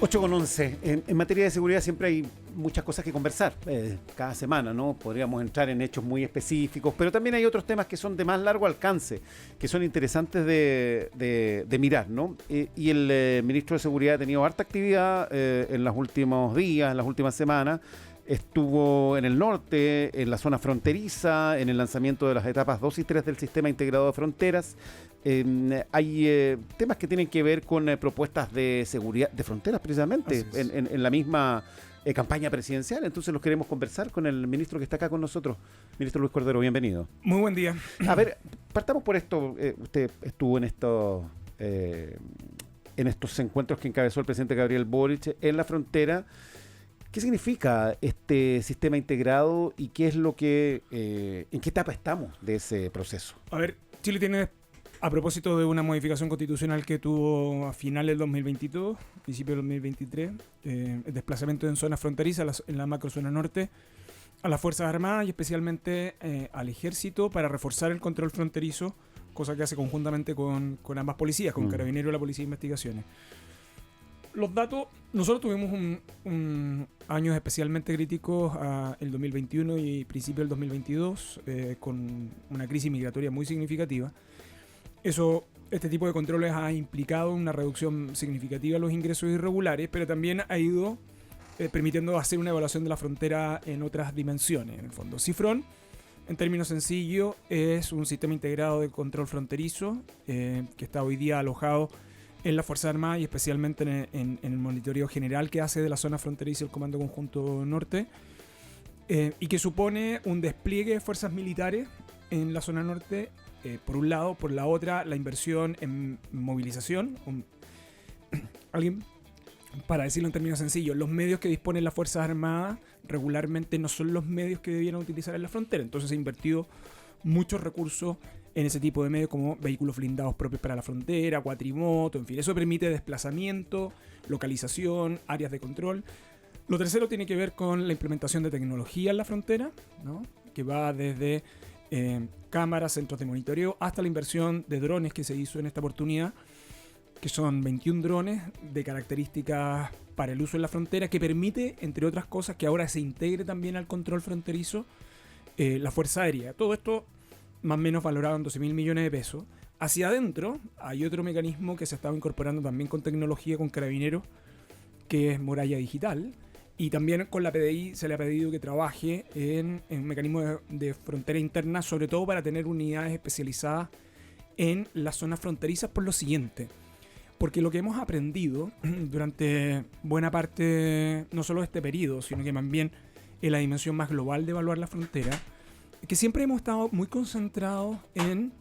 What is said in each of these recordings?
8:11. En materia de seguridad siempre hay muchas cosas que conversar cada semana, ¿no? Podríamos entrar en hechos muy específicos, pero también hay otros temas que son de más largo alcance, que son interesantes de mirar, ¿no? Y el ministro de Seguridad ha tenido harta actividad en los últimos días, en las últimas semanas. Estuvo en el norte, en la zona fronteriza, en el lanzamiento de las etapas 2 y 3 del Sistema Integrado de Fronteras. Hay temas que tienen que ver con propuestas de seguridad de fronteras, precisamente, en la misma campaña presidencial. Entonces los queremos conversar con el ministro que está acá con nosotros. Ministro Luis Cordero, bienvenido. Muy buen día. A ver, partamos por esto. Usted estuvo en estos encuentros que encabezó el presidente Gabriel Boric en la frontera. ¿Qué significa este sistema integrado y qué es lo que, en qué etapa estamos de ese proceso? A ver, Chile tiene, a propósito de una modificación constitucional que tuvo a finales del 2022, principio del 2023, el desplazamiento en zonas fronterizas, en la macrozona norte, a las Fuerzas Armadas y especialmente al Ejército para reforzar el control fronterizo, cosa que hace conjuntamente con ambas policías, con Carabineros y la Policía de Investigaciones. Los datos, nosotros tuvimos un años especialmente críticos el 2021 y principio del 2022 con una crisis migratoria muy significativa. Este tipo de controles ha implicado una reducción significativa de los ingresos irregulares, pero también ha ido permitiendo hacer una evaluación de la frontera en otras dimensiones. En el fondo, CIFRON, en términos sencillos, es un sistema integrado de control fronterizo que está hoy día alojado en la Fuerza Armada y especialmente en el monitoreo general que hace de la zona fronteriza el Comando Conjunto Norte, y que supone un despliegue de fuerzas militares en la zona norte, por un lado, por la otra, la inversión en movilización. Alguien, para decirlo en términos sencillos, los medios que disponen las Fuerzas Armadas regularmente no son los medios que debieran utilizar en la frontera, entonces se ha invertido muchos recursos en ese tipo de medios como vehículos blindados propios para la frontera, cuatrimoto, en fin. Eso permite desplazamiento, localización, áreas de control. Lo tercero tiene que ver con la implementación de tecnología en la frontera, ¿no? Que va desde cámaras, centros de monitoreo, hasta la inversión de drones que se hizo en esta oportunidad, que son 21 drones de características para el uso en la frontera, que permite, entre otras cosas, que ahora se integre también al control fronterizo la Fuerza Aérea. Todo esto más o menos valorado en 12.000 millones de pesos. Hacia adentro hay otro mecanismo que se estaba incorporando también con tecnología, con Carabineros, que es Muralla Digital. Y también con la PDI se le ha pedido que trabaje en un mecanismo de frontera interna, sobre todo para tener unidades especializadas en las zonas fronterizas por lo siguiente. Porque lo que hemos aprendido durante buena parte, no solo de este periodo, sino que también en la dimensión más global de evaluar la frontera, que siempre hemos estado muy concentrados en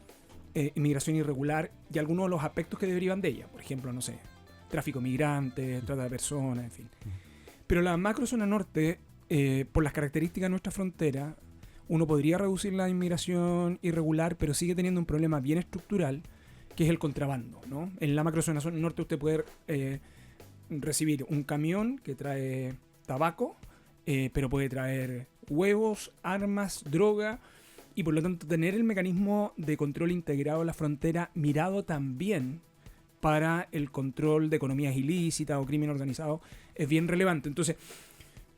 inmigración irregular y algunos de los aspectos que derivan de ella. Por ejemplo, no sé, tráfico migrante, trata de personas, en fin. Pero la macrozona norte, por las características de nuestra frontera, uno podría reducir la inmigración irregular, pero sigue teniendo un problema bien estructural, que es el contrabando, ¿no? En la macrozona norte usted puede recibir un camión que trae tabaco, pero puede traer huevos, armas, droga, y por lo tanto tener el mecanismo de control integrado en la frontera mirado también para el control de economías ilícitas o crimen organizado es bien relevante. Entonces,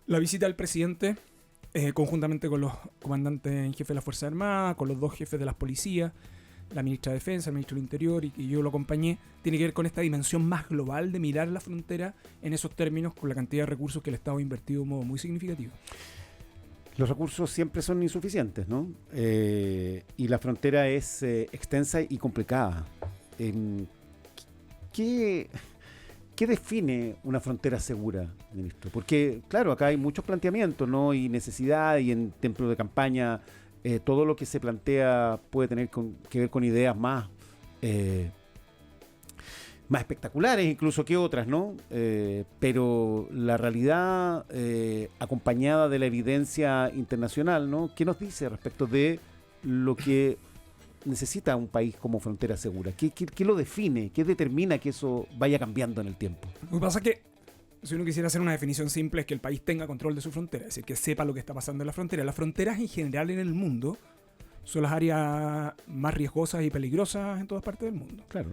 la visita del presidente, conjuntamente con los comandantes en jefe de la Fuerza Armada, con los dos jefes de las policías, la ministra de Defensa, el ministro del Interior, y yo lo acompañé, tiene que ver con esta dimensión más global de mirar la frontera en esos términos, con la cantidad de recursos que el Estado ha invertido de un modo muy significativo. Los recursos siempre son insuficientes, ¿no? Y la frontera es extensa y complicada. ¿Qué define una frontera segura, ministro? Porque, claro, acá hay muchos planteamientos, ¿no? Y necesidad, y en tiempos de campaña todo lo que se plantea puede tener que ver con ideas más espectaculares incluso que otras, ¿no? Pero la realidad, acompañada de la evidencia internacional, ¿no? ¿Qué nos dice respecto de lo que necesita un país como frontera segura? ¿Qué lo define? ¿Qué determina que eso vaya cambiando en el tiempo? Lo que pasa es que, si uno quisiera hacer una definición simple, es que el país tenga control de su frontera, es decir, que sepa lo que está pasando en la frontera. Las fronteras en general en el mundo son las áreas más riesgosas y peligrosas en todas partes del mundo. Claro.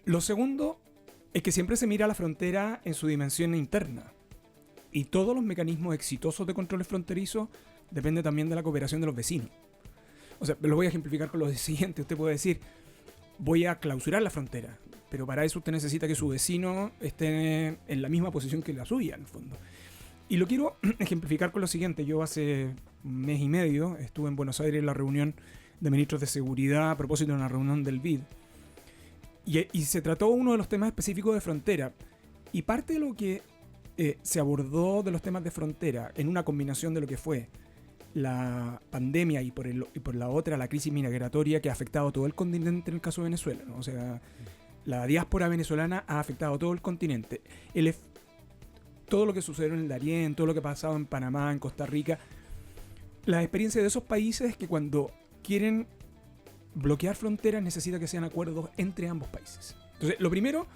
Lo segundo es que siempre se mira la frontera en su dimensión interna. Y todos los mecanismos exitosos de controles fronterizos dependen también de la cooperación de los vecinos. O sea, lo voy a ejemplificar con lo siguiente. Usted puede decir, voy a clausurar la frontera, pero para eso usted necesita que su vecino esté en la misma posición que la suya, en el fondo. Y lo quiero ejemplificar con lo siguiente. Yo hace un mes y medio estuve en Buenos Aires en la reunión de ministros de seguridad a propósito de una reunión del BID. Y se trató uno de los temas específicos de frontera. Y parte de lo que se abordó de los temas de frontera en una combinación de lo que fue la pandemia y por la otra la crisis migratoria que ha afectado a todo el continente en el caso de Venezuela, ¿no? O sea, la diáspora venezolana ha afectado a todo el continente. Todo lo que sucedió en el Darién, todo lo que ha pasado en Panamá, en Costa Rica, la experiencia de esos países es que cuando quieren bloquear fronteras necesita que sean acuerdos entre ambos países. Entonces, lo primero...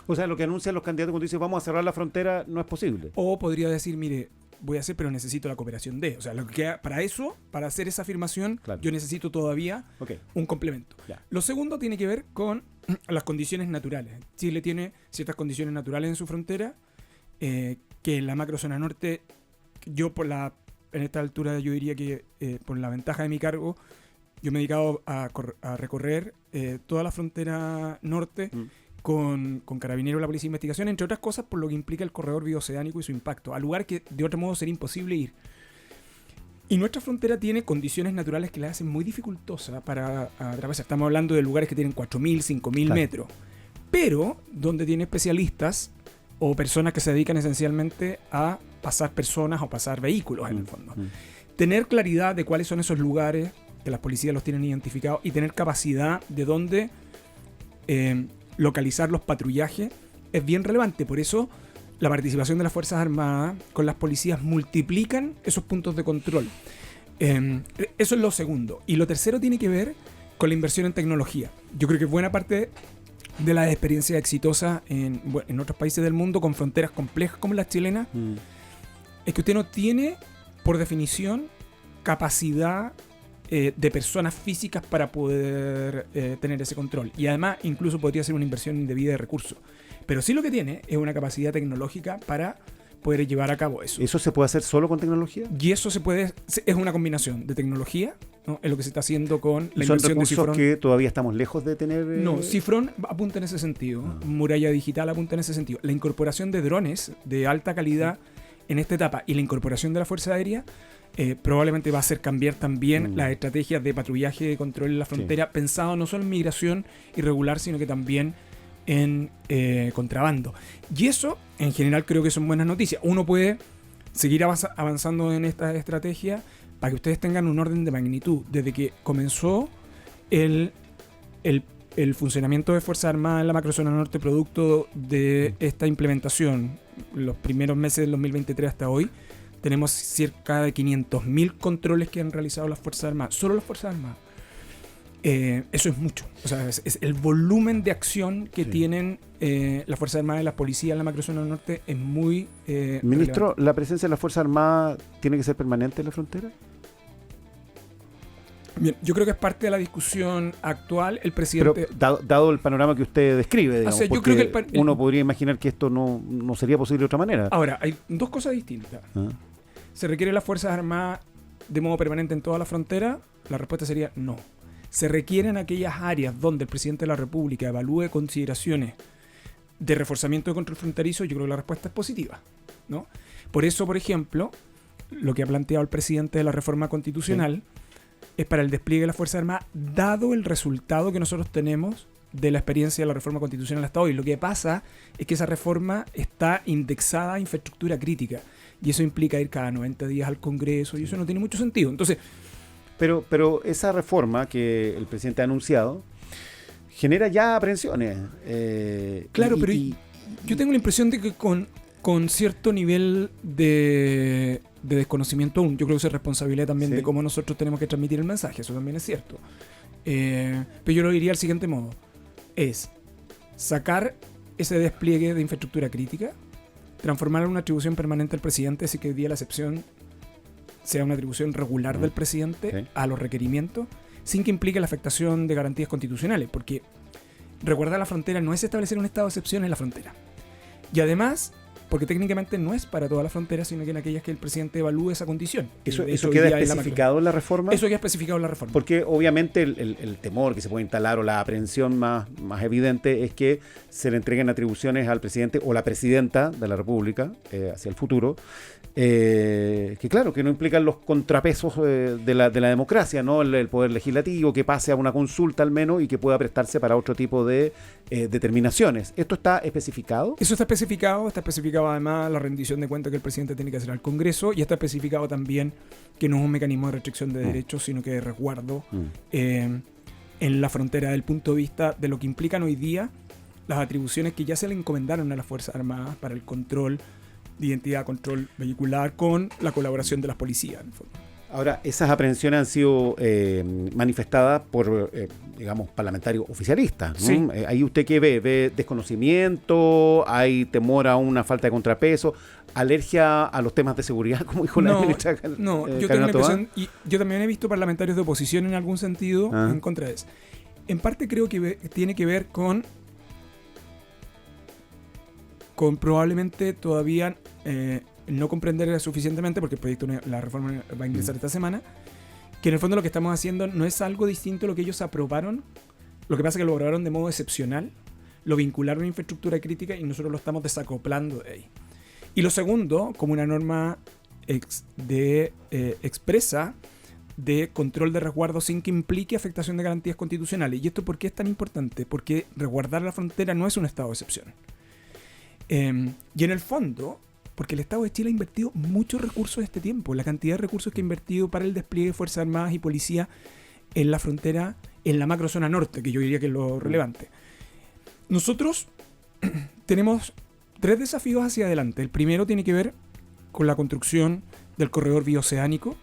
O sea, lo que anuncian los candidatos cuando dicen vamos a cerrar la frontera no es posible. O podría decir, mire, voy a hacer, pero necesito la cooperación de... O sea, lo que para hacer esa afirmación, claro, yo necesito todavía un complemento. Ya. Lo segundo tiene que ver con las condiciones naturales. Chile tiene ciertas condiciones naturales en su frontera, que en la macrozona norte, yo en esta altura yo diría que por la ventaja de mi cargo, yo me he dedicado a recorrer toda la frontera norte con Carabineros y la Policía de Investigación, entre otras cosas por lo que implica el corredor bioceánico y su impacto, a lugar que de otro modo sería imposible ir. Y nuestra frontera tiene condiciones naturales que la hacen muy dificultosa para atravesar. Estamos hablando de lugares que tienen 4.000, 5.000 metros, pero donde tiene especialistas o personas que se dedican esencialmente a pasar personas o pasar vehículos en el fondo. Tener claridad de cuáles son esos lugares, que las policías los tienen identificados, y tener capacidad de dónde localizar los patrullajes es bien relevante. Por eso la participación de las Fuerzas Armadas con las policías multiplican esos puntos de control. Eso es lo segundo. Y lo tercero tiene que ver con la inversión en tecnología. Yo creo que buena parte de las experiencias exitosas en otros países del mundo con fronteras complejas como las chilenas es que usted no tiene, por definición, capacidad de personas físicas para poder tener ese control. Y además incluso podría ser una inversión indebida de recursos. Pero sí lo que tiene es una capacidad tecnológica para poder llevar a cabo eso. ¿Eso se puede hacer solo con tecnología? Y eso es una combinación de tecnología, ¿no? Es lo que se está haciendo con la inversión de Cifrón. ¿Son recursos que todavía estamos lejos de tener? No, Cifrón apunta en ese sentido. Muralla Digital apunta en ese sentido. La incorporación de drones de alta calidad en esta etapa y la incorporación de la Fuerza Aérea probablemente va a hacer cambiar también las estrategias de patrullaje y control en la frontera, pensado no solo en migración irregular, sino que también en contrabando. Y eso, en general, creo que son buenas noticias. Uno puede seguir avanzando en esta estrategia para que ustedes tengan un orden de magnitud. Desde que comenzó el funcionamiento de Fuerzas Armadas en la macrozona norte, producto de esta implementación, los primeros meses del 2023 hasta hoy, tenemos cerca de 500.000 controles que han realizado las Fuerzas Armadas, solo las Fuerzas Armadas. Eso es mucho. O sea, es el volumen de acción que tienen las Fuerzas Armadas y las policías en la macrozona norte es muy Ministro, relevante. ¿la presencia de las Fuerzas Armadas tiene que ser permanente en la frontera? Bien, yo creo que es parte de la discusión actual. El presidente... Pero dado el panorama que usted describe, digamos, yo creo que uno podría imaginar que esto no sería posible de otra manera. Ahora, hay dos cosas distintas. ¿Se requiere las Fuerzas Armadas de modo permanente en toda la frontera? La respuesta sería no. Se requieren aquellas áreas donde el presidente de la República evalúe consideraciones de reforzamiento de control fronterizo. Yo creo que la respuesta es positiva, ¿no? Por eso, por ejemplo, lo que ha planteado el presidente de la reforma constitucional es para el despliegue de las Fuerzas Armadas, dado el resultado que nosotros tenemos de la experiencia de la reforma constitucional hasta hoy. Lo que pasa es que esa reforma está indexada a infraestructura crítica y eso implica ir cada 90 días al Congreso y eso no tiene mucho sentido. Entonces, pero esa reforma que el presidente ha anunciado genera ya aprehensiones. Claro, pero yo tengo la impresión de que con cierto nivel de desconocimiento aún, yo creo que eso es responsabilidad también de cómo nosotros tenemos que transmitir el mensaje, eso también es cierto. Pero yo lo diría del siguiente modo: es sacar ese despliegue de infraestructura crítica, transformarlo en una atribución permanente al presidente, así que hoy día la excepción sea una atribución regular del presidente a los requerimientos, sin que implique la afectación de garantías constitucionales, porque resguardar la frontera no es establecer un estado de excepción en la frontera. Y además, porque técnicamente no es para toda la frontera, sino que en aquellas que el presidente evalúe esa condición. ¿Eso queda especificado en la reforma? Eso queda especificado en la reforma. Porque obviamente el temor que se puede instalar o la aprehensión más evidente es que se le entreguen atribuciones al presidente o la presidenta de la República hacia el futuro, que claro, que no implican los contrapesos de la democracia, ¿no? El poder legislativo, que pase a una consulta al menos y que pueda prestarse para otro tipo de determinaciones. ¿Esto está especificado? Eso está especificado además la rendición de cuentas que el presidente tiene que hacer al Congreso, y está especificado también que no es un mecanismo de restricción de derechos, sino que de resguardo en la frontera, del punto de vista de lo que implican hoy día las atribuciones que ya se le encomendaron a las Fuerzas Armadas para el control de identidad, control vehicular, con la colaboración de las policías, en el fondo. Ahora, esas aprehensiones han sido manifestadas por, digamos, parlamentarios oficialistas, ¿no? Sí. Ahí usted qué ve, desconocimiento, hay temor a una falta de contrapeso, alergia a los temas de seguridad, como dijo la ministra. No, yo tengo la impresión, y yo también he visto parlamentarios de oposición en algún sentido en contra de eso. En parte creo que tiene que ver con probablemente todavía no comprender suficientemente, porque el proyecto, la reforma va a ingresar esta semana, que en el fondo lo que estamos haciendo no es algo distinto a lo que ellos aprobaron. Lo que pasa es que lo aprobaron de modo excepcional, lo vincularon a infraestructura crítica y nosotros lo estamos desacoplando de ahí. Y lo segundo, como una norma expresa de control de resguardo sin que implique afectación de garantías constitucionales. ¿Y esto por qué es tan importante? Porque resguardar la frontera no es un estado de excepción. Y en el fondo, porque el Estado de Chile ha invertido muchos recursos este tiempo, la cantidad de recursos que ha invertido para el despliegue de Fuerzas Armadas y Policía en la frontera, en la macrozona norte, que yo diría que es lo relevante. Nosotros tenemos 3 desafíos hacia adelante. El primero tiene que ver con la construcción del corredor bioceánico,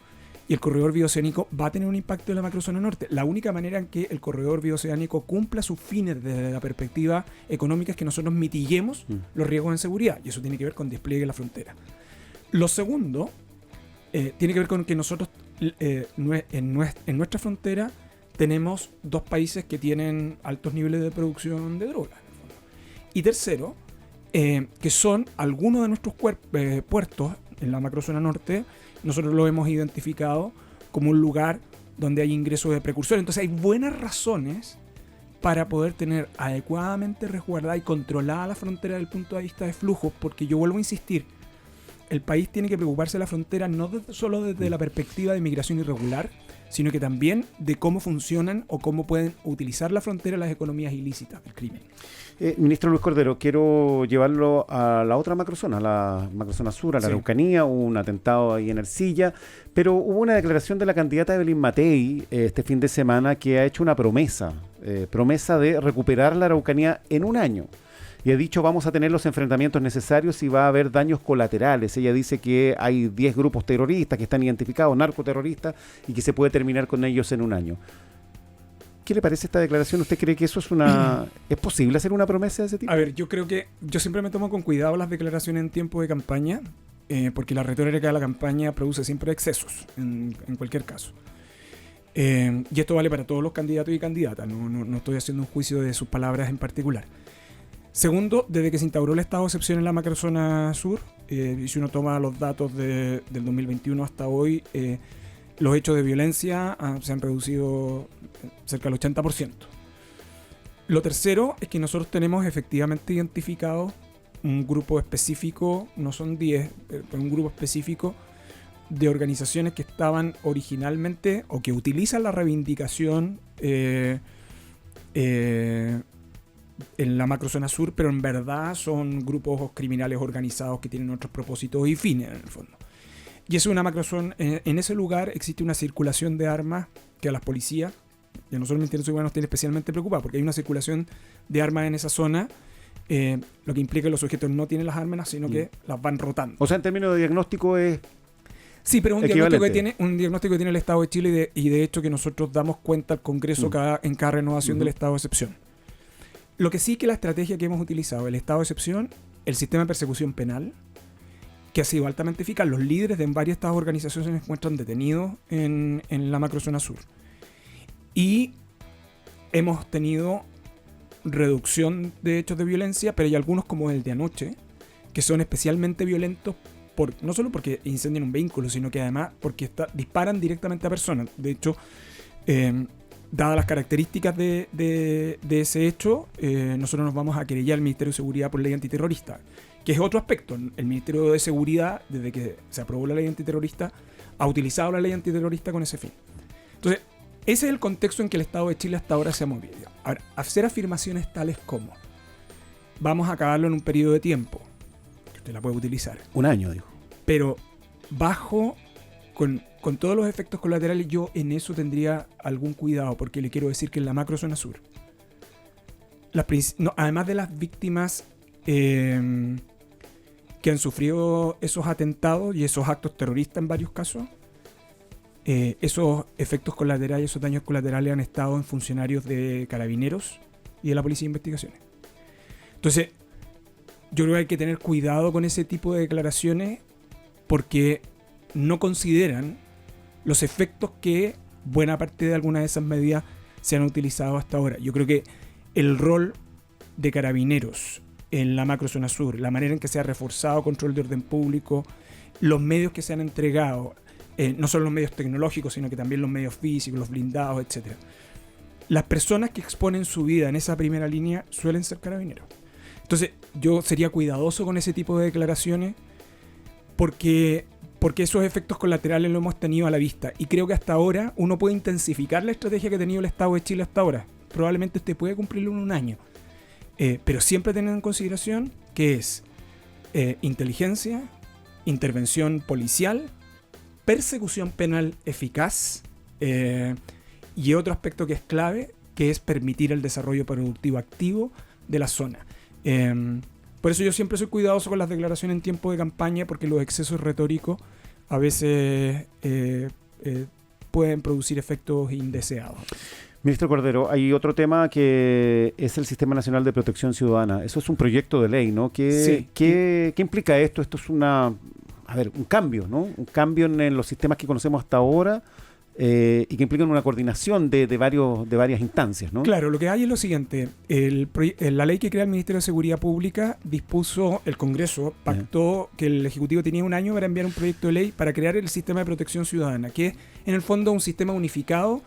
y el corredor bioceánico va a tener un impacto en la macrozona norte. La única manera en que el corredor bioceánico cumpla sus fines desde la perspectiva económica es que nosotros mitiguemos los riesgos en seguridad, y eso tiene que ver con despliegue en la frontera. Lo segundo tiene que ver con que nosotros en nuestra frontera tenemos 2 países que tienen altos niveles de producción de droga. Y tercero, que son algunos de nuestros puertos en la macrozona norte. Nosotros lo hemos identificado como un lugar donde hay ingresos de precursores. Entonces hay buenas razones para poder tener adecuadamente resguardada y controlada la frontera desde el punto de vista de flujos, porque yo vuelvo a insistir, el país tiene que preocuparse de la frontera no solo desde la perspectiva de migración irregular, sino que también de cómo funcionan o cómo pueden utilizar la frontera las economías ilícitas del crimen. Ministro Luis Cordero, quiero llevarlo a la otra macrozona, a la macrozona sur, a la Araucanía. Hubo un atentado ahí en Ercilla, pero hubo una declaración de la candidata Evelyn Matei este fin de semana que ha hecho una promesa de recuperar la Araucanía en un año. Y ha dicho, vamos a tener los enfrentamientos necesarios y va a haber daños colaterales. Ella dice que hay 10 grupos terroristas que están identificados, narcoterroristas, y que se puede terminar con ellos en un año. ¿Qué le parece esta declaración? ¿Usted cree que eso es posible hacer una promesa de ese tipo? A ver, yo creo que yo siempre me tomo con cuidado las declaraciones en tiempo de campaña, porque la retórica de la campaña produce siempre excesos, en cualquier caso. Y esto vale para todos los candidatos y candidatas, no estoy haciendo un juicio de sus palabras en particular. Segundo, desde que se instauró el estado de excepción en la macrozona sur, y si uno toma los datos del 2021 hasta hoy, los hechos de violencia se han reducido cerca del 80%. Lo tercero es que nosotros tenemos efectivamente identificado un grupo específico, no son 10, pero un grupo específico de organizaciones que estaban originalmente o que utilizan la reivindicación en la macrozona sur, pero en verdad son grupos criminales organizados que tienen otros propósitos y fines en el fondo. Y es una macrozona. En ese lugar existe una circulación de armas que a las policías, y a nosotros el Ministerio de Seguridad nos tiene especialmente preocupados, porque hay una circulación de armas en esa zona, lo que implica que los sujetos no tienen las armas, sino que las van rotando. O sea, en términos de diagnóstico es... Sí, pero es un diagnóstico que tiene el Estado de Chile y de hecho que nosotros damos cuenta al Congreso en cada renovación del estado de excepción. Lo que sí que la estrategia que hemos utilizado, el estado de excepción, el sistema de persecución penal, que ha sido altamente eficaz. Los líderes de varias de estas organizaciones se encuentran detenidos en la macrozona sur. Y hemos tenido reducción de hechos de violencia, pero hay algunos como el de anoche, que son especialmente violentos, no solo porque incendian un vehículo, sino que además porque disparan directamente a personas. De hecho, dadas las características de ese hecho, nosotros nos vamos a querellar al Ministerio de Seguridad por ley antiterrorista, que es otro aspecto. El Ministerio de Seguridad, desde que se aprobó la ley antiterrorista, ha utilizado la ley antiterrorista con ese fin. Entonces, ese es el contexto en que el Estado de Chile hasta ahora se ha movido. Ahora, hacer afirmaciones tales como vamos a acabarlo en un periodo de tiempo, que usted la puede utilizar. Un año, dijo. Pero con todos los efectos colaterales, yo en eso tendría algún cuidado, porque le quiero decir que en la macro zona sur, además de las víctimas que han sufrido esos atentados y esos actos terroristas en varios casos, esos efectos colaterales, esos daños colaterales han estado en funcionarios de Carabineros y de la Policía de Investigaciones. Entonces, yo creo que hay que tener cuidado con ese tipo de declaraciones, porque no consideran los efectos que buena parte de algunas de esas medidas se han utilizado hasta ahora. Yo creo que el rol de Carabineros en la macrozona sur, la manera en que se ha reforzado control de orden público, los medios que se han entregado, no solo los medios tecnológicos, sino que también los medios físicos, los blindados, etc. Las personas que exponen su vida en esa primera línea suelen ser carabineros. Entonces, yo sería cuidadoso con ese tipo de declaraciones, porque esos efectos colaterales lo hemos tenido a la vista. Y creo que hasta ahora uno puede intensificar la estrategia que ha tenido el Estado de Chile hasta ahora. Probablemente usted puede cumplirlo en un año. Pero siempre teniendo en consideración que es inteligencia, intervención policial, persecución penal eficaz y otro aspecto que es clave, que es permitir el desarrollo productivo activo de la zona. Por eso yo siempre soy cuidadoso con las declaraciones en tiempo de campaña, porque los excesos retóricos a veces pueden producir efectos indeseados. Ministro Cordero, hay otro tema que es el Sistema Nacional de Protección Ciudadana. Eso es un proyecto de ley, ¿no? ¿Qué implica esto? Esto es un cambio, ¿no? Un cambio en los sistemas que conocemos hasta ahora, y que implican una coordinación de varias instancias, ¿no? Claro, lo que hay es lo siguiente. La ley que crea el Ministerio de Seguridad Pública dispuso, el Congreso pactó que el Ejecutivo tenía un año para enviar un proyecto de ley para crear el Sistema de Protección Ciudadana, que es en el fondo un sistema unificado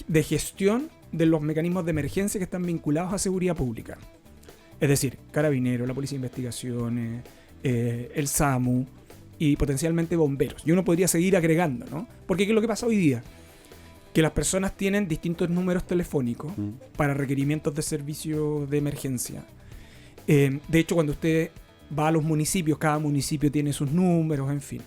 de gestión de los mecanismos de emergencia que están vinculados a seguridad pública. Es decir, Carabineros, la Policía de Investigaciones, el SAMU y potencialmente bomberos. Y uno podría seguir agregando, ¿no? Porque ¿qué es lo que pasa hoy día? Que las personas tienen distintos números telefónicos para requerimientos de servicio de emergencia. De hecho, cuando usted va a los municipios, cada municipio tiene sus números, en fin.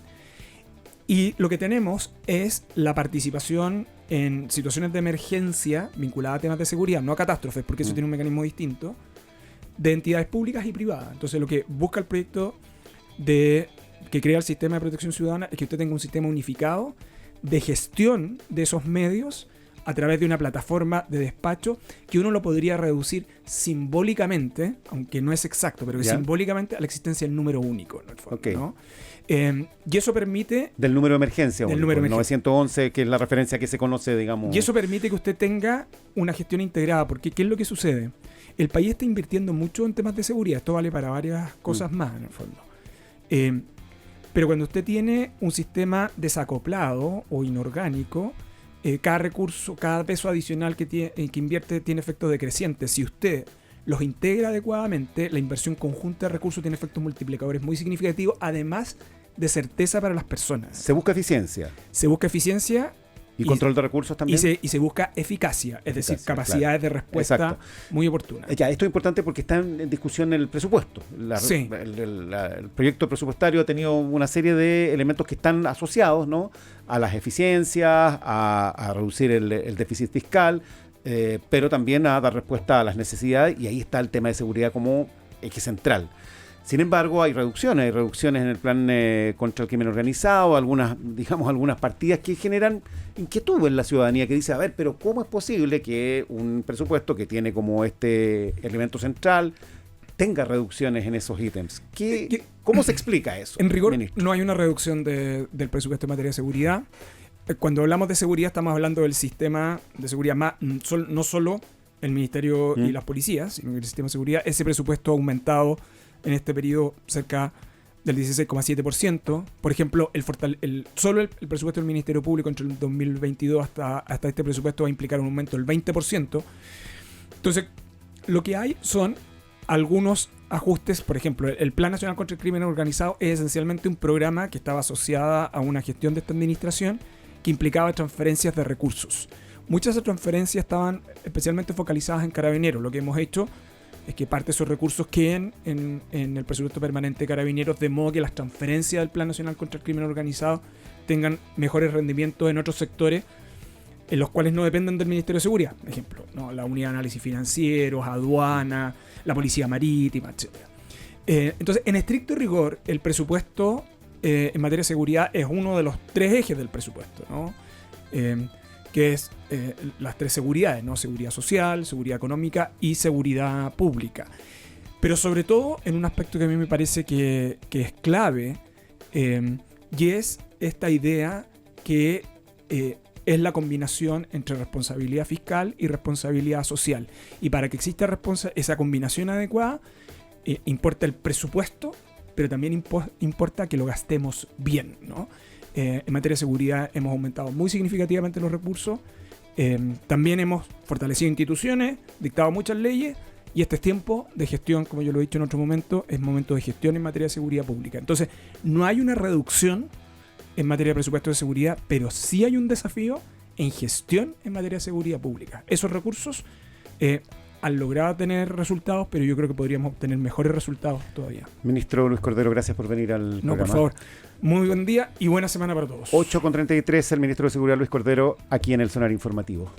Y lo que tenemos es la participación en situaciones de emergencia vinculadas a temas de seguridad, no a catástrofes, porque eso tiene un mecanismo distinto, de entidades públicas y privadas. Entonces, lo que busca el proyecto que crea el Sistema de Protección Ciudadana es que usted tenga un sistema unificado de gestión de esos medios a través de una plataforma de despacho que uno lo podría reducir simbólicamente, aunque no es exacto, pero que simbólicamente a la existencia del número único, en el fondo, ¿no? Y eso permite... Del número de emergencia, del número 911, que es la referencia que se conoce, digamos... Y eso permite que usted tenga una gestión integrada, porque ¿qué es lo que sucede? El país está invirtiendo mucho en temas de seguridad, esto vale para varias cosas más, en el fondo. Pero cuando usted tiene un sistema desacoplado o inorgánico, cada recurso, cada peso adicional que invierte tiene efectos decrecientes. Si usted los integra adecuadamente, la inversión conjunta de recursos tiene efectos multiplicadores muy significativos, además de certeza para las personas. Se busca eficiencia. Se busca eficiencia. ¿Y control de recursos también? Y se busca eficacia, es decir, capacidades de respuesta muy oportunas. Ya, esto es importante porque está en discusión el presupuesto. El proyecto presupuestario ha tenido una serie de elementos que están asociados, ¿no?, a las eficiencias, a reducir el déficit fiscal, pero también a dar respuesta a las necesidades, y ahí está el tema de seguridad como eje central. Sin embargo, hay reducciones en el plan contra el crimen organizado, algunas partidas que generan inquietud en la ciudadanía, que dice, a ver, pero ¿cómo es posible que un presupuesto que tiene como este elemento central tenga reducciones en esos ítems? ¿Cómo se explica eso? En rigor, ministro? No hay una reducción del presupuesto en materia de seguridad. Cuando hablamos de seguridad, estamos hablando del sistema de seguridad no solo el Ministerio y las policías, sino que el sistema de seguridad, ese presupuesto ha aumentado en este periodo cerca del 16,7%. Por ejemplo, solo el presupuesto del Ministerio Público entre el 2022 hasta este presupuesto va a implicar un aumento del 20%. Entonces, lo que hay son algunos ajustes. Por ejemplo, el Plan Nacional contra el Crimen Organizado es esencialmente un programa que estaba asociada a una gestión de esta administración que implicaba transferencias de recursos. Muchas de esas transferencias estaban especialmente focalizadas en Carabineros. Lo que hemos hecho es que parte de esos recursos queden en el presupuesto permanente de Carabineros, de modo que las transferencias del Plan Nacional contra el Crimen Organizado tengan mejores rendimientos en otros sectores en los cuales no dependen del Ministerio de Seguridad. Por ejemplo, ¿no? La Unidad de Análisis Financieros, Aduana, la Policía Marítima, etc. Entonces, en estricto rigor, el presupuesto en materia de seguridad es uno de los 3 ejes del presupuesto, ¿no? Que es las 3 seguridades, ¿no? Seguridad social, seguridad económica y seguridad pública. Pero sobre todo en un aspecto que a mí me parece que es clave, y es esta idea que es la combinación entre responsabilidad fiscal y responsabilidad social. Y para que exista esa combinación adecuada, importa el presupuesto, pero también importa que lo gastemos bien, ¿no? En materia de seguridad hemos aumentado muy significativamente los recursos. También hemos fortalecido instituciones, dictado muchas leyes, y este es tiempo de gestión, como yo lo he dicho en otro momento, es momento de gestión en materia de seguridad pública. Entonces, no hay una reducción en materia de presupuesto de seguridad, pero sí hay un desafío en gestión en materia de seguridad pública. Esos recursos han logrado tener resultados, pero yo creo que podríamos obtener mejores resultados todavía. Ministro Luis Cordero, gracias por venir al programa. Por favor. Muy buen día y buena semana para todos. 8:33, el ministro de Seguridad Luis Cordero, aquí en el Sonar Informativo.